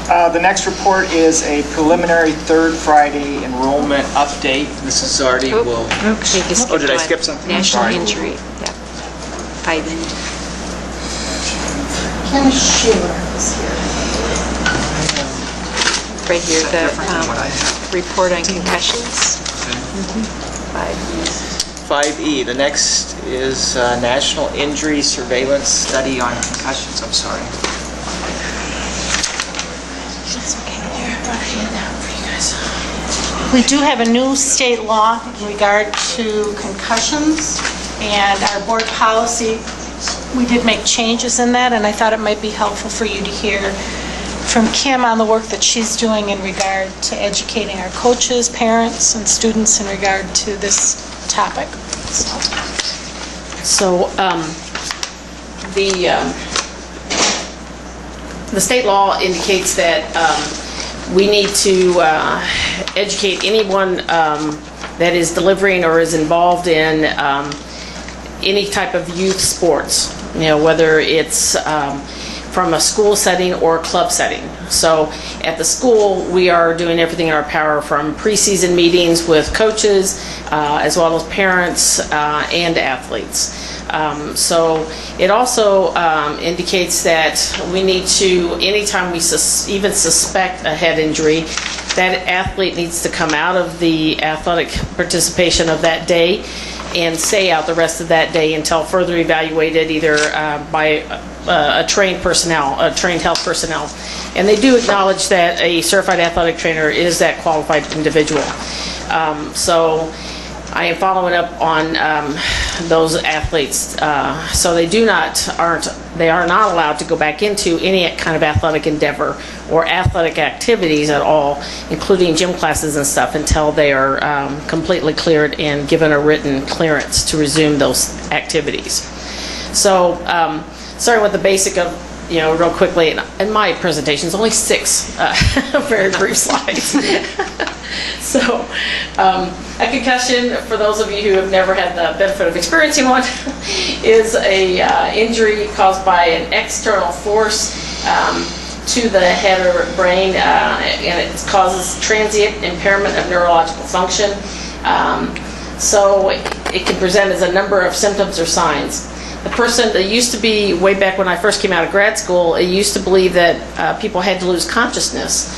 The next report is a preliminary third Friday enrollment update. Mrs. Zardi will... Okay, Oh, did I skip something? National injury. Yeah. 5E. Ken Shearer is here. Right here, the report on concussions. 5E. 5E. The next is National Injury Surveillance Study on Concussions. I'm sorry. We do have a new state law in regard to concussions, and our board policy, we did make changes in that, and I thought it might be helpful for you to hear from Kim on the work that she's doing in regard to educating our coaches, parents, and students in regard to this topic. So the state law indicates that we need to educate anyone that is delivering or is involved in any type of youth sports, whether it's from a school setting or a club setting. So at the school, we are doing everything in our power, from preseason meetings with coaches, as well as parents and athletes. So it also indicates that we need to, anytime we even suspect a head injury, that athlete needs to come out of the athletic participation of that day and stay out the rest of that day until further evaluated either by a trained health personnel. And they do acknowledge that a certified athletic trainer is that qualified individual. So I am following up on those athletes. So they are not allowed to go back into any kind of athletic endeavor or athletic activities at all, including gym classes and stuff, until they are completely cleared and given a written clearance to resume those activities. So starting with the basic of, real quickly, in my presentation, it's only 6 very brief slides. So, a concussion, for those of you who have never had the benefit of experiencing one, is a injury caused by an external force to the head or brain, and it causes transient impairment of neurological function. So it can present as a number of symptoms or signs. The person that used to be, way back when I first came out of grad school, it used to believe that people had to lose consciousness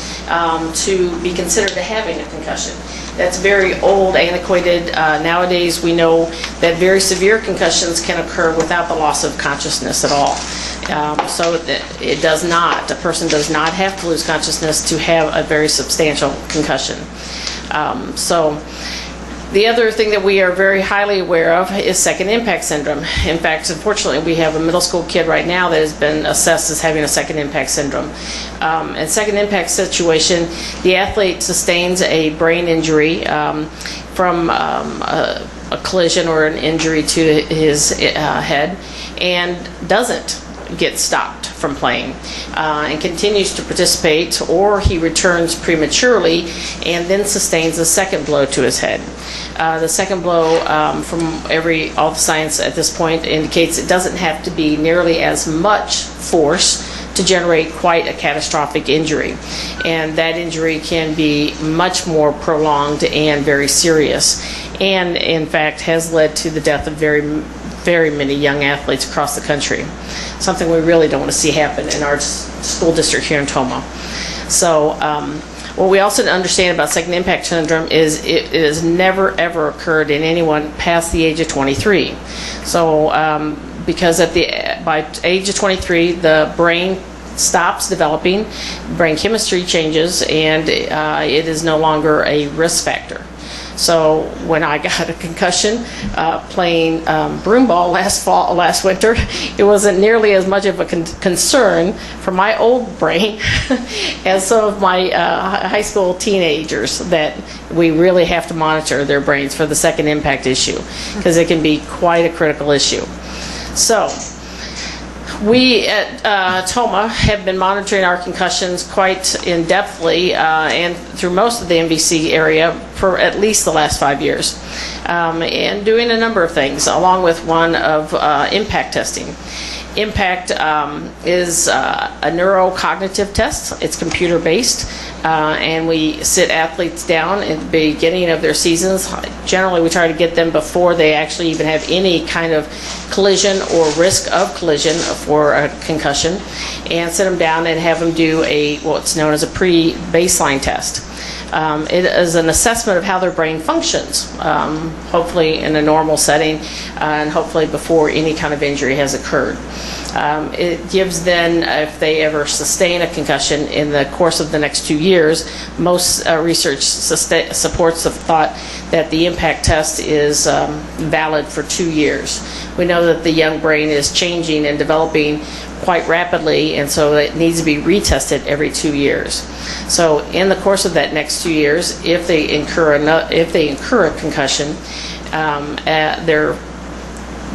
to be considered to having a concussion. That's very old, antiquated. Nowadays we know that very severe concussions can occur without the loss of consciousness at all. So a person does not have to lose consciousness to have a very substantial concussion. So the other thing that we are very highly aware of is second impact syndrome. In fact, unfortunately, we have a middle school kid right now that has been assessed as having a second impact syndrome. In second impact situation, the athlete sustains a brain injury from a collision or an injury to his head and doesn't get stopped from playing and continues to participate, or he returns prematurely and then sustains a second blow to his head. The second blow, from all the science at this point, indicates it doesn't have to be nearly as much force to generate quite a catastrophic injury, and that injury can be much more prolonged and very serious, and in fact has led to the death of very many young athletes across the country. Something we really don't want to see happen in our school district here in Tomah. So what we also understand about second impact syndrome is it has never ever occurred in anyone past the age of 23. So because by age of 23 the brain stops developing, brain chemistry changes, and it is no longer a risk factor. So when I got a concussion playing broom ball last winter, it wasn't nearly as much of a concern for my old brain as some of my high school teenagers, that we really have to monitor their brains for the second impact issue, because it can be quite a critical issue. So we at Tomah have been monitoring our concussions quite in-depthly and through most of the MVC area for at least the last 5 years, and doing a number of things, along with one of impact testing. Impact is a neurocognitive test. It's computer-based, and we sit athletes down at the beginning of their seasons. Generally, we try to get them before they actually even have any kind of collision or risk of collision for a concussion, and sit them down and have them do what's known as a pre-baseline test. It is an assessment of how their brain functions, hopefully in a normal setting, and hopefully before any kind of injury has occurred. It gives then, if they ever sustain a concussion in the course of the next 2 years, most research supports the thought that the impact test is valid for 2 years. We know that the young brain is changing and developing quite rapidly, and so it needs to be retested every 2 years. So in the course of that next 2 years, if they incur a concussion, their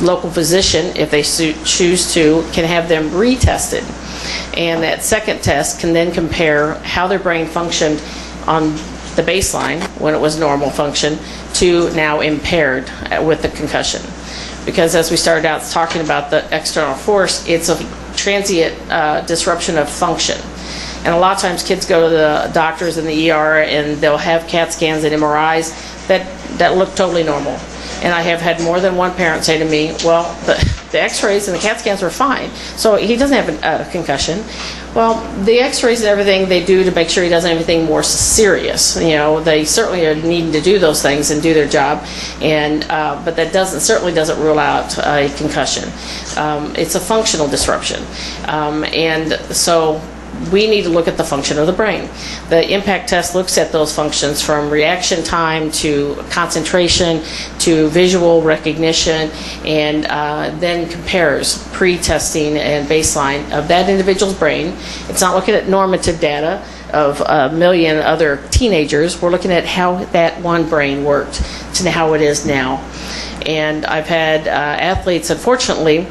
local physician, if they choose to, can have them retested, and that second test can then compare how their brain functioned on the baseline when it was normal function to now impaired with the concussion. Because as we started out talking about the external force, it's a transient disruption of function. And a lot of times kids go to the doctors in the ER and they'll have CAT scans and MRIs that look totally normal. And I have had more than one parent say to me, well, the x-rays and the CAT scans were fine, so he doesn't have a concussion. Well, the x-rays and everything they do to make sure he doesn't have anything more serious. You know, they certainly are needing to do those things and do their job, and but that certainly doesn't rule out a concussion. It's a functional disruption, and so we need to look at the function of the brain. The impact test looks at those functions from reaction time to concentration to visual recognition, and then compares pre-testing and baseline of that individual's brain. It's not looking at normative data of a million other teenagers. We're looking at how that one brain worked to how it is now. And I've had athletes, unfortunately,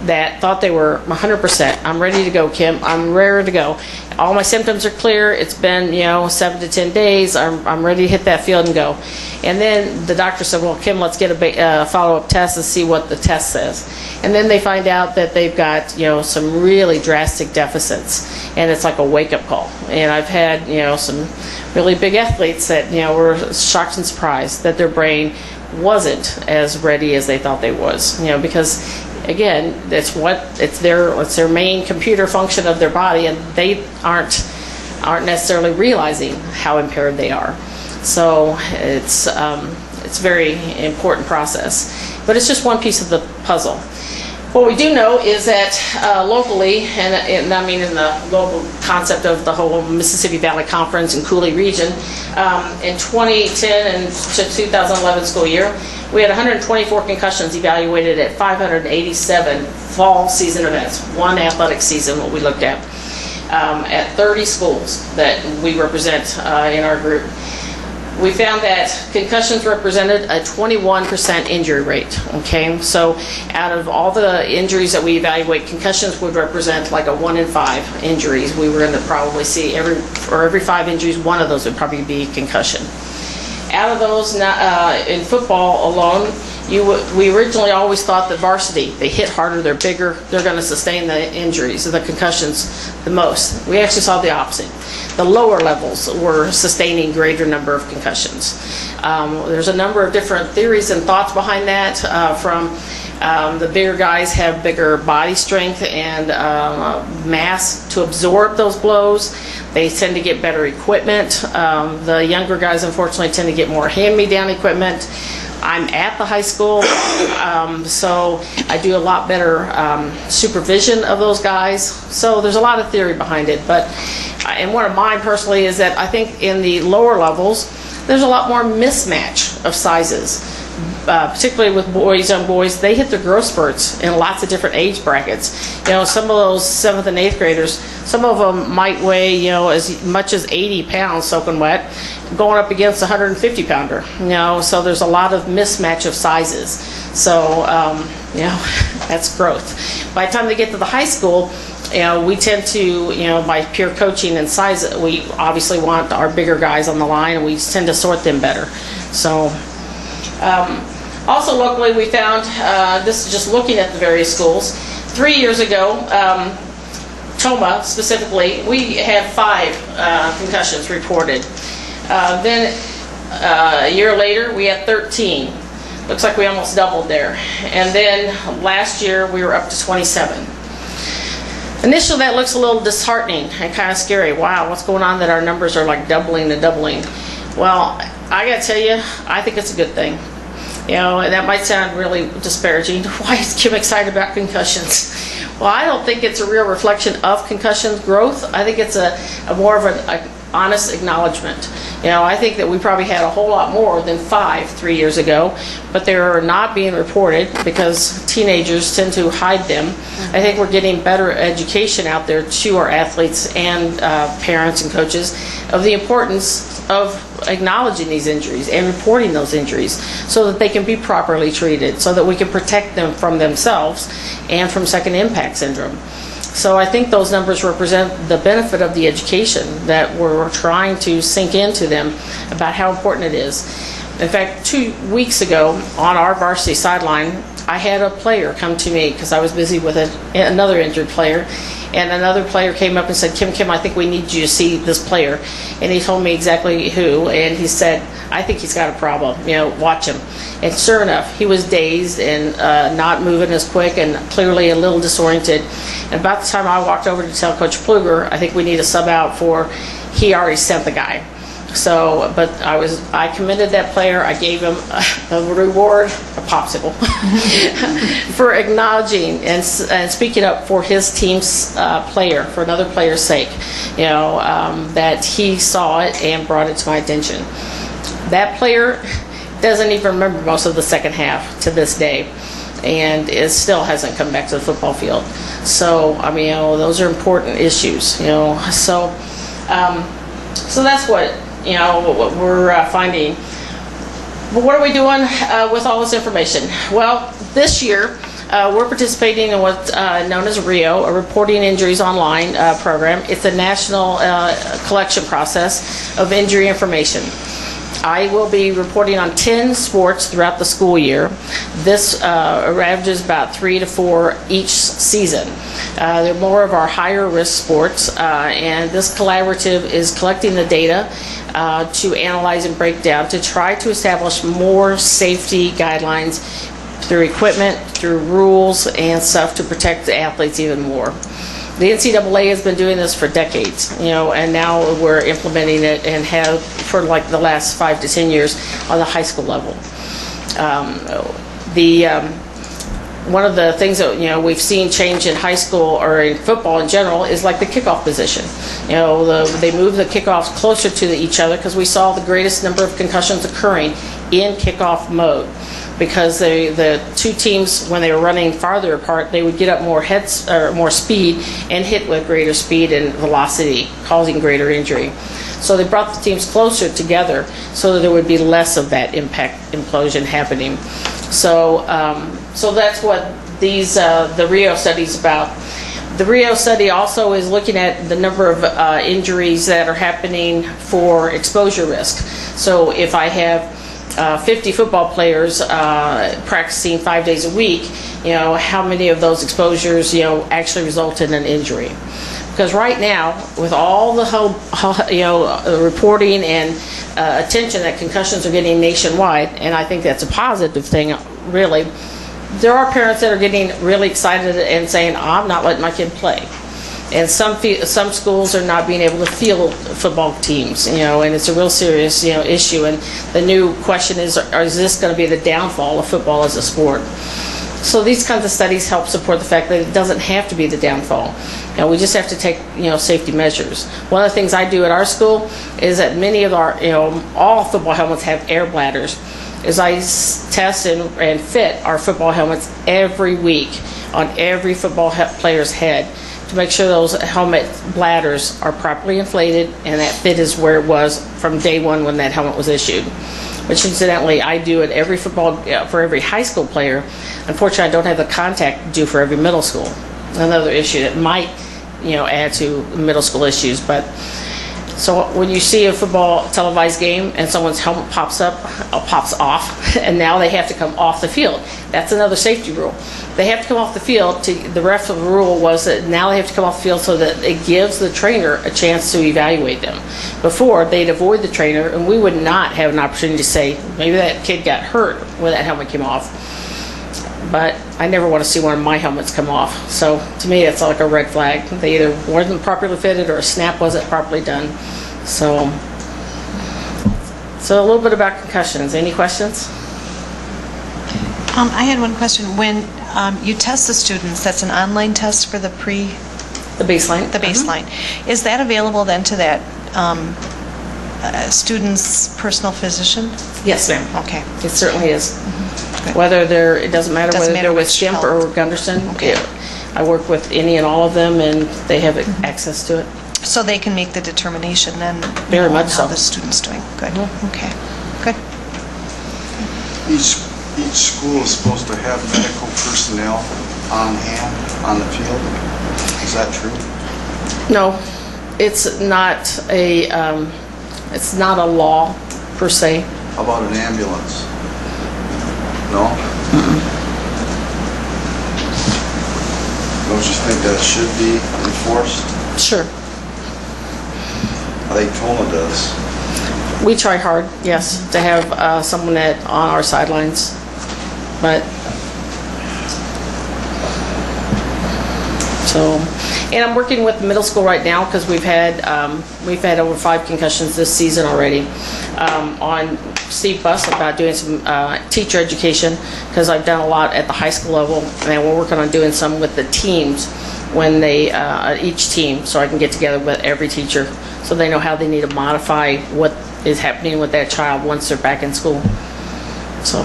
that thought they were 100%. I'm ready to go, Kim. I'm raring to go. All my symptoms are clear. It's been, 7 to 10 days. I'm ready to hit that field and go. And then the doctor said, well, Kim, let's get a follow-up test and see what the test says. And then they find out that they've got, some really drastic deficits. And it's like a wake-up call. And I've had, some really big athletes that, were shocked and surprised that their brain wasn't as ready as they thought they was. Because again, it's their main computer function of their body, and they aren't necessarily realizing how impaired they are. So it's a very important process, but it's just one piece of the puzzle. What we do know is that locally, and I mean in the local concept of the whole Mississippi Valley Conference and Cooley region, in 2010 and to 2011 school year, we had 124 concussions evaluated at 587 fall season events, one athletic season, what we looked at 30 schools that we represent in our group. We found that concussions represented a 21% injury rate, okay? So out of all the injuries that we evaluate, concussions would represent like a 1 in 5 injuries. We were going to probably see every 5 injuries, one of those would probably be concussion. Out of those, in football alone, we originally always thought that varsity, they hit harder, they're bigger, they're going to sustain the injuries, the concussions the most. We actually saw the opposite. The lower levels were sustaining greater number of concussions. There's a number of different theories and thoughts behind that, from the bigger guys have bigger body strength and mass to absorb those blows. They tend to get better equipment. The younger guys, unfortunately, tend to get more hand-me-down equipment. I'm at the high school, so I do a lot better supervision of those guys. So there's a lot of theory behind it. And one of mine personally is that I think in the lower levels, there's a lot more mismatch of sizes. Particularly with young boys, they hit their growth spurts in lots of different age brackets. Some of those 7th and 8th graders, some of them might weigh, as much as 80 pounds soaking wet, going up against a 150 pounder. So there's a lot of mismatch of sizes. So, that's growth. By the time they get to the high school, we tend to, by peer coaching and size, we obviously want our bigger guys on the line, and we tend to sort them better. So, also locally we found, this is just looking at the various schools, 3 years ago, Toma specifically, we had 5 concussions reported. Then a year later, we had 13. Looks like we almost doubled there. And then last year, we were up to 27. Initially, that looks a little disheartening and kind of scary. Wow, what's going on that our numbers are like doubling and doubling? Well, I got to tell you, I think it's a good thing. You know, and that might sound really disparaging. Why is Kim excited about concussions? Well, I don't think it's a real reflection of concussions growth. I think it's a more of an honest acknowledgement. You know, I think that we probably had a whole lot more than 5 3 years ago, but they're not being reported because teenagers tend to hide them. I think we're getting better education out there to our athletes and parents and coaches of the importance of acknowledging these injuries and reporting those injuries so that they can be properly treated, so that we can protect them from themselves and from second impact syndrome. So I think those numbers represent the benefit of the education that we're trying to sink into them about how important it is. In fact, 2 weeks ago on our varsity sideline, I had a player come to me because I was busy with another injured player, and another player came up and said, Kim, I think we need you to see this player. And he told me exactly who, and he said, I think he's got a problem, you know, watch him. And sure enough, he was dazed and not moving as quick and clearly a little disoriented. And about the time I walked over to tell Coach Pluger, I think we need a sub out for, he already sent the guy. So, but I commended that player. I gave him a reward, a popsicle, for acknowledging and speaking up for his team's player, for another player's sake. You know, that he saw it and brought it to my attention. That player doesn't even remember most of the second half to this day, and it still hasn't come back to the football field. So, I mean, you know, those are important issues. You know, so that's what. You know, what we're finding. But what are we doing with all this information? Well, this year we're participating in what's known as RIO, a Reporting Injuries Online program. It's a national collection process of injury information. I will be reporting on 10 sports throughout the school year. This averages about 3 to 4 each season. They're more of our higher risk sports, and this collaborative is collecting the data to analyze and break down to try to establish more safety guidelines through equipment, through rules and stuff to protect the athletes even more. The NCAA has been doing this for decades, you know, and now we're implementing it and have for like the last 5 to 10 years on the high school level. One of the things that, you know, we've seen change in high school or in football in general is like the kickoff position. You know, they move the kickoffs closer to each other because we saw the greatest number of concussions occurring in kickoff mode. Because the two teams, when they were running farther apart, they would get up more speed and hit with greater speed and velocity, causing greater injury. So they brought the teams closer together so that there would be less of that impact implosion happening. So that's what the RIO study is about. The RIO study also is looking at the number of injuries that are happening for exposure risk. So if I have 50 football players practicing 5 days a week, you know, how many of those exposures, you know, actually result in an injury? Because right now, with all the reporting and attention that concussions are getting nationwide, and I think that's a positive thing, really, there are parents that are getting really excited and saying, I'm not letting my kid play. And some schools are not being able to field football teams, you know, and it's a real serious, you know, issue. And the new question is this going to be the downfall of football as a sport? So these kinds of studies help support the fact that it doesn't have to be the downfall. You know, we just have to take, you know, safety measures. One of the things I do at our school is that many of our, you know, all football helmets have air bladders. Is I test and fit our football helmets every week on every football player's head to make sure those helmet bladders are properly inflated and that fit is where it was from day one when that helmet was issued. Which incidentally, I do at every for every high school player. Unfortunately, I don't have the contact to do for every middle school. Another issue that might, you know, add to middle school issues. But So when you see a football televised game and someone's helmet pops off, and now they have to come off the field, that's another safety rule. They have to come off the field. The ref of the rule was that now they have to come off the field so that it gives the trainer a chance to evaluate them. Before, they'd avoid the trainer, and we would not have an opportunity to say, maybe that kid got hurt when that helmet came off. But I never want to see one of my helmets come off. So to me, it's like a red flag. They either weren't properly fitted or a snap wasn't properly done. So a little bit about concussions. Any questions? I had one question. When you test the students, that's an online test for the baseline. The baseline. Is that available then to that student's personal physician? Yes, ma'am. Okay. It certainly is. Good. Whether it doesn't matter whether they're with which Skimp or Gunderson. Okay. I work with any and all of them, and they have access to it. So they can make the determination then Very on much how so. the student's doing. Good. Mhm. Okay. Good. Each school is supposed to have medical personnel on hand on the field. Is that true? No, it's not a law per se. How about an ambulance? No? Don't you think that should be enforced? Sure. I think Toma does. We try hard, yes, to have someone on our sidelines, but and I'm working with the middle school right now because we've had over 5 concussions this season already. On Steve Buss about doing some teacher education because I've done a lot at the high school level, and we're working on doing some with the teams when they each team, so I can get together with every teacher so they know how they need to modify what is happening with that child once they're back in school. So.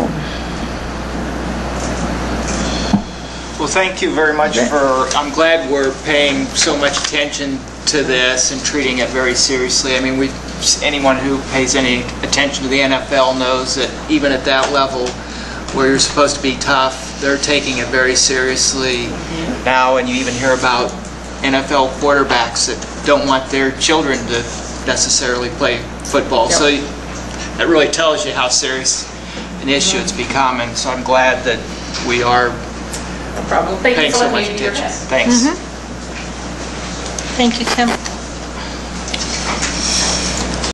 Well, thank you very much I'm glad we're paying so much attention to this and treating it very seriously. I mean, anyone who pays any attention to the NFL knows that even at that level where you're supposed to be tough, they're taking it very seriously now, and you even hear about NFL quarterbacks that don't want their children to necessarily play football. Yep. So that really tells you how serious an issue it's become, and so I'm glad that we are No problem. Thank you paying for so letting much me do your attention. test. Thanks. Thank you, Kim.